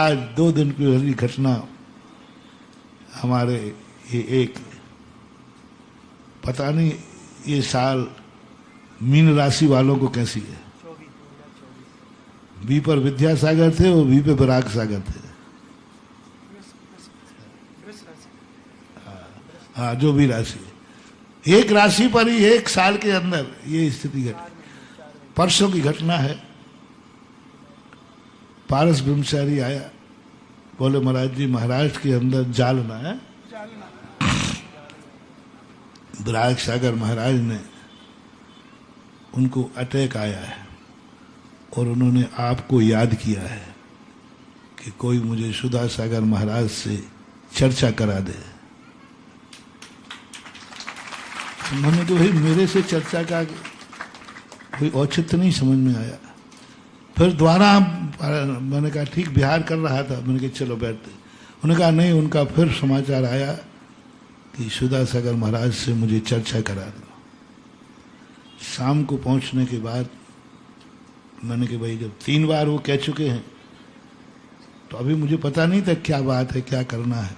आज 2 दिन की घटना हमारे ये एक पता नहीं ये साल मीन राशि वालों को कैसी है। बी पर विद्यासागर थे और बी पे विराग सागर थे। हाँ, जो भी राशि है, एक राशि पर ही 1 साल के अंदर ये स्थिति घटी। परसों की घटना है। पारस ब्रह्मचारी आया, बोले महाराज जी महाराष्ट्र के अंदर जालना है, विराग सागर महाराज ने उनको अटैक आया है और उन्होंने आपको याद किया है कि कोई मुझे सुधा सागर महाराज से चर्चा करा दे। मैंने तो भाई मेरे से चर्चा का कोई औचित्य नहीं समझ में आया। फिर दोबारा मैंने कहा ठीक बिहार कर रहा था, मैंने कहा चलो बैठते। उन्होंने कहा नहीं, उनका फिर समाचार आया कि सुधा सागर महाराज से मुझे चर्चा करा दो। शाम को पहुंचने के बाद मैंने कहा भाई जब 3 बार वो कह चुके हैं तो अभी मुझे पता नहीं था क्या बात है, क्या करना है।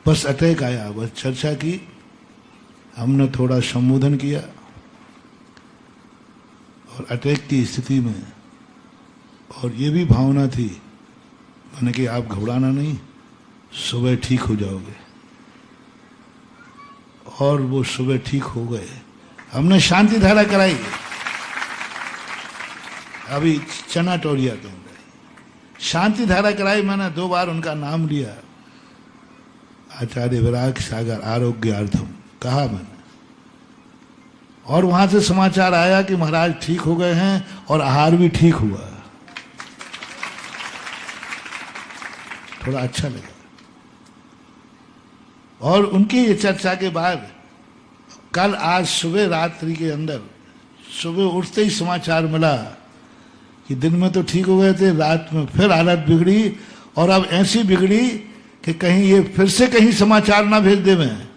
बस अटैक आया, बस चर्चा की, हमने थोड़ा संबोधन किया और अटैक की स्थिति में और ये भी भावना थी, मैंने कहा आप घबराना नहीं, सुबह ठीक हो जाओगे। और वो सुबह ठीक हो गए। हमने शांति धारा कराई, अभी चना टोरिया के अंदर शांति धारा कराई। मैंने 2 बार उनका नाम लिया, आचार्य विराग सागर आरोग्यार्थम कहा मैंने। और वहां से समाचार आया कि महाराज ठीक हो गए हैं और आहार भी ठीक हुआ। थोड़ा अच्छा लगा। और उनकी ये चर्चा के बाद कल आज सुबह रात्रि के अंदर सुबह उठते ही समाचार मिला कि दिन में तो ठीक हो गए थे, रात में फिर हालत बिगड़ी और अब ऐसी बिगड़ी कि कहीं ये फिर से कहीं समाचार ना भेज दे। मैं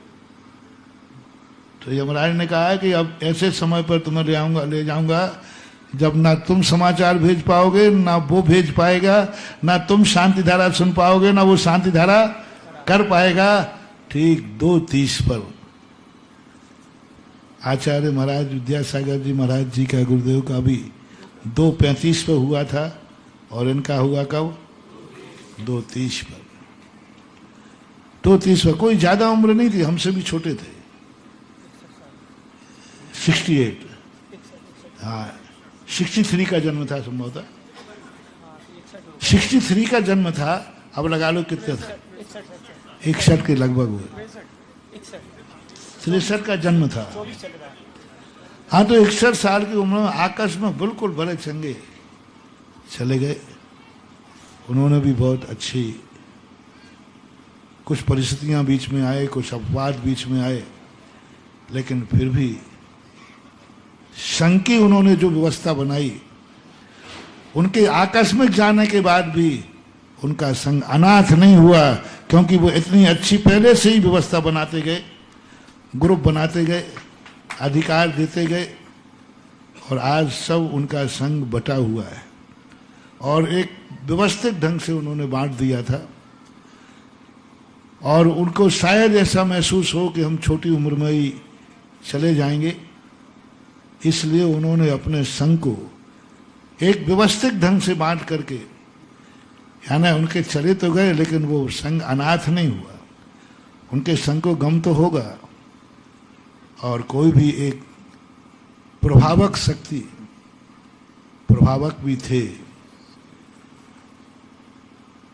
तो यमराज ने कहा है कि अब ऐसे समय पर तुम्हें ले जाऊंगा जब ना तुम समाचार भेज पाओगे, ना वो भेज पाएगा, ना तुम शांति धारा सुन पाओगे, ना वो शांति धारा कर पाएगा। ठीक 2:30 पर आचार्य महाराज विद्यासागर जी महाराज जी का गुरुदेव का भी 2:35 पर हुआ था और इनका हुआ कब? 2:30 पर। 2:30 पर। कोई ज्यादा उम्र नहीं थी, हमसे भी छोटे थे। 68, हाँ 63 का जन्म था संभवतः। 63 का जन्म था, अब लगा लो कितने था, 61 के लगभग हुए। 63 का जन्म था। हाँ, तो 61 साल की उम्र में आकाश में बिल्कुल बड़े चंगे चले गए। उन्होंने भी बहुत अच्छी, कुछ परिस्थितियां बीच में आए, कुछ अपवाद बीच में आए, लेकिन फिर भी संघ की उन्होंने जो व्यवस्था बनाई, उनके आकस्मिक जाने के बाद भी उनका संघ अनाथ नहीं हुआ, क्योंकि वो इतनी अच्छी पहले से ही व्यवस्था बनाते गए, ग्रुप बनाते गए, अधिकार देते गए और आज सब उनका संघ बटा हुआ है और एक व्यवस्थित ढंग से उन्होंने बांट दिया था। और उनको शायद ऐसा महसूस हो कि हम छोटी उम्र में ही चले जाएंगे, इसलिए उन्होंने अपने संघ को एक व्यवस्थित ढंग से बांट करके, यानी उनके चले तो गए लेकिन वो संघ अनाथ नहीं हुआ। उनके संघ को गम तो होगा और कोई भी एक प्रभावक शक्ति, प्रभावक भी थे,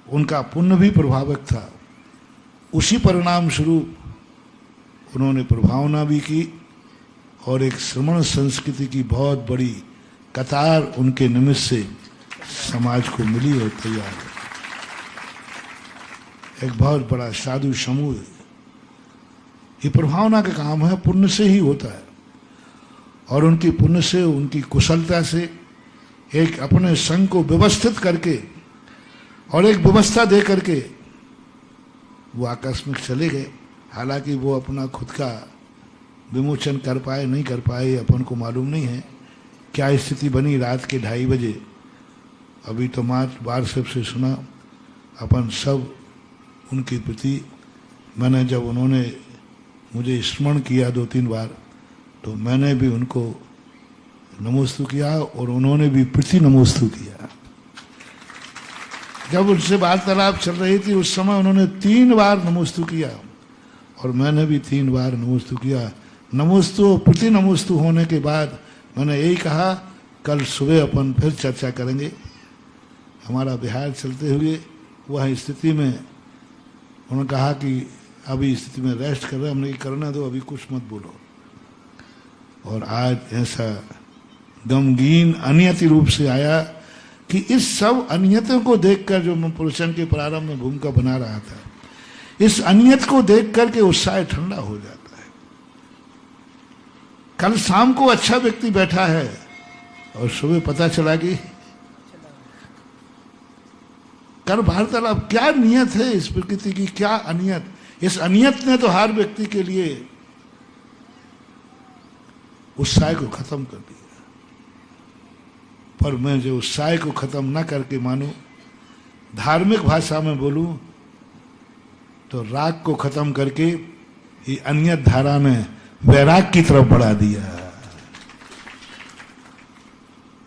उनका पुण्य भी प्रभावक था। उसी परिणाम स्वरूप उन्होंने प्रभावना भी की और एक श्रमण संस्कृति की बहुत बड़ी कतार उनके निमित्त से समाज को मिली और तैयार है। एक बहुत बड़ा साधु समूह, ये प्रभावना का काम है, पुण्य से ही होता है। और उनकी पुण्य से, उनकी कुशलता से एक अपने संघ को व्यवस्थित करके और एक व्यवस्था दे करके वो आकस्मिक चले गए। हालांकि वो अपना खुद का विमोचन कर पाए नहीं कर पाए अपन को मालूम नहीं है। क्या स्थिति बनी रात के 2:30 बजे, अभी तो बार सबसे सुना अपन सब उनके प्रति, मैंने जब उन्होंने मुझे स्मरण किया 2-3 बार, तो मैंने भी उनको नमोस्तु किया और उन्होंने भी प्रति नमोस्तु किया। जब उनसे वार्तालाप चल रही थी उस समय उन्होंने 3 बार नमोस्तु किया और मैंने भी 3 बार नमोस्तु किया। नमोस्तु प्रति नमोस्तु होने के बाद मैंने यही कहा, कल सुबह अपन फिर चर्चा करेंगे। हमारा बिहार चलते हुए वह स्थिति में उन्होंने कहा कि अभी स्थिति में रेस्ट कर रहे, हमने करना दो, अभी कुछ मत बोलो। और आज ऐसा गमगीन अनियति रूप से आया कि इस सब अनियतों को देखकर, जो मैं प्रवचन के प्रारंभ में भूमिका बना रहा था, इस अनियत को देख करके उत्साह ठंडा हो जाता है। कल शाम को अच्छा व्यक्ति बैठा है और सुबह पता चला कि कर वार्तालाप, क्या नियत है इस प्रकृति की, क्या अनियत। इस अनियत ने तो हर व्यक्ति के लिए उत्साह को खत्म कर दिया। पर मैं जो उत्साह को खत्म न करके मानूं, धार्मिक भाषा में बोलूं तो राग को खत्म करके ये अनियत धारा ने वैराग की तरफ बढ़ा दिया।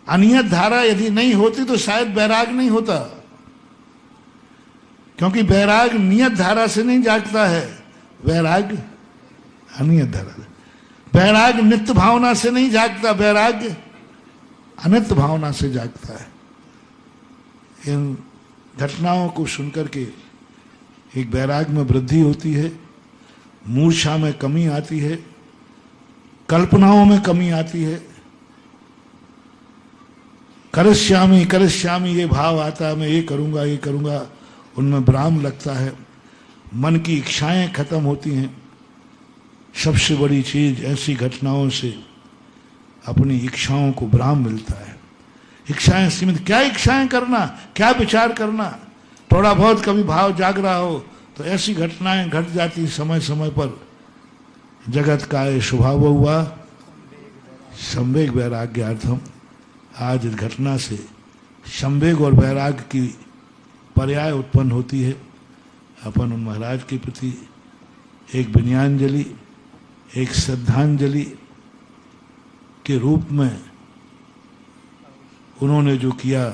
अनियत धारा यदि नहीं होती तो शायद वैराग नहीं होता, क्योंकि वैराग नियत धारा से नहीं जागता है, वैराग अनियत धारा। वैराग नित्य भावना से नहीं जागता, वैराग अनित्य भावना से जागता है। इन घटनाओं को सुनकर के एक वैराग में वृद्धि होती है, मूर्छा में कमी आती है, कल्पनाओं में कमी आती है। करिष्यामि करिष्यामि ये भाव आता है, मैं ये करूंगा, उनमें विराम लगता है, मन की इच्छाएं खत्म होती हैं। सबसे बड़ी चीज ऐसी घटनाओं से अपनी इच्छाओं को विराम मिलता है। इच्छाएं सीमित, क्या इच्छाएं करना, क्या विचार करना। थोड़ा बहुत कभी भाव जाग रहा हो तो ऐसी घटनाएं घट जाती समय समय पर। जगत का ये स्वभाव हुआ संवेग वैराग्यार्थम। आज इस घटना से संवेग और वैराग की पर्याय उत्पन्न होती है। अपन उन महाराज के प्रति एक विनयाञ्जलि, एक श्रद्धांजलि के रूप में उन्होंने जो किया,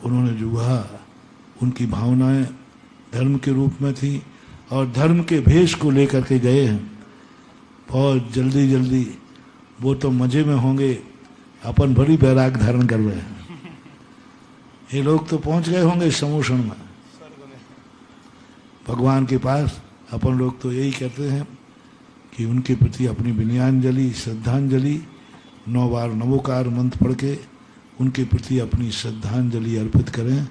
उन्होंने जो कहा, उनकी भावनाएं धर्म के रूप में थी और धर्म के भेष को लेकर के गए हैं। बहुत जल्दी जल्दी वो तो मजे में होंगे, अपन बड़ी वैराग धारण कर रहे हैं। ये लोग तो पहुंच गए होंगे समोषण में भगवान के पास। अपन लोग तो यही कहते हैं कि उनके प्रति अपनी विनयाञ्जलि, श्रद्धांजलि 9 बार नमोकार मंत्र पढ़ के उनके प्रति अपनी श्रद्धांजलि अर्पित करें।